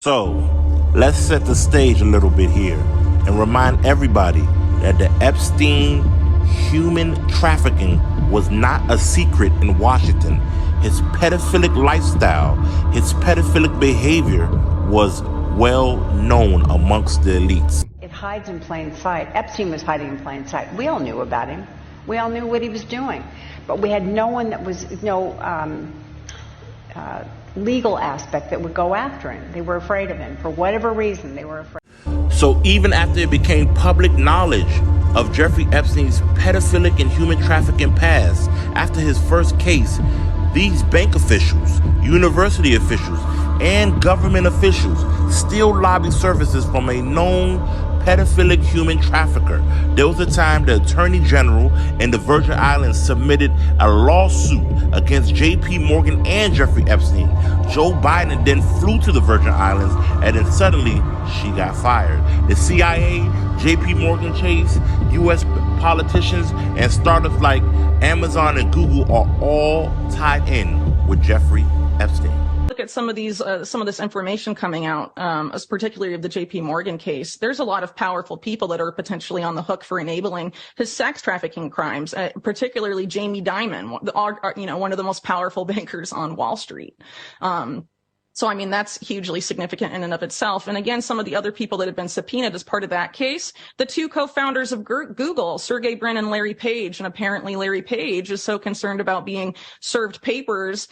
So, let's set the stage a little bit here and remind everybody that the Epstein human trafficking was not a secret in Washington. His pedophilic lifestyle, his pedophilic behavior was well known amongst the elites. It hides in plain sight. Epstein was hiding in plain sight. We all knew about him. We all knew what he was doing. But we had no one that was, legal aspect that would go after him. They were afraid of him. For whatever reason, they were afraid. So even after it became public knowledge of Jeffrey Epstein's pedophilic and human trafficking past, after his first case, these bank officials, university officials, and government officials still lobby services from a known pedophilic human trafficker. There was a time the Attorney General in the Virgin Islands submitted a lawsuit against J.P. Morgan and Jeffrey Epstein. Joe Biden then flew to the Virgin Islands, and then suddenly she got fired. The CIA, J.P. Morgan Chase, U.S. politicians, and startups like Amazon and Google are all tied in with Jeffrey Epstein. Look at some of this information coming out, as particularly of the J.P. Morgan case. There's a lot of powerful people that are potentially on the hook for enabling his sex trafficking crimes, particularly Jamie Dimon, one of the most powerful bankers on Wall Street. So, I mean, that's hugely significant in and of itself. And again, some of the other people that have been subpoenaed as part of that case, the two co-founders of Google, Sergey Brin and Larry Page. And apparently Larry Page is so concerned about being served papers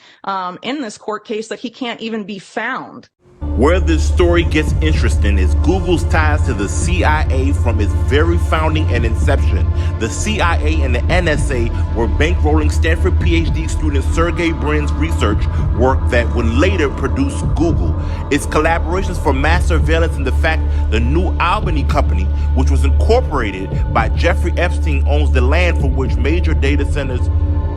in this court case that he can't even be found. Where this story gets interesting is Google's ties to the CIA from its very founding and inception. The CIA and the NSA were bankrolling Stanford PhD student Sergey Brin's research work that would later produce Google. Its collaborations for mass surveillance and the fact the New Albany company, which was incorporated by Jeffrey Epstein, owns the land for which major data centers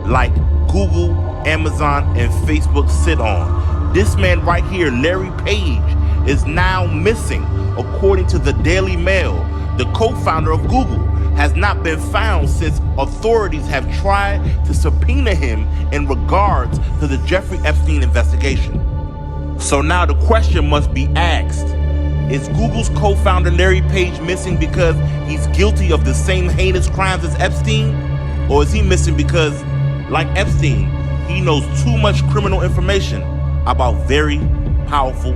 like Google, Amazon, and Facebook sit on. This man right here, Larry Page, is now missing. According to the Daily Mail, the co-founder of Google has not been found since authorities have tried to subpoena him in regards to the Jeffrey Epstein investigation. So now the question must be asked, is Google's co-founder Larry Page missing because he's guilty of the same heinous crimes as Epstein? Or is he missing because, like Epstein, he knows too much criminal information about very powerful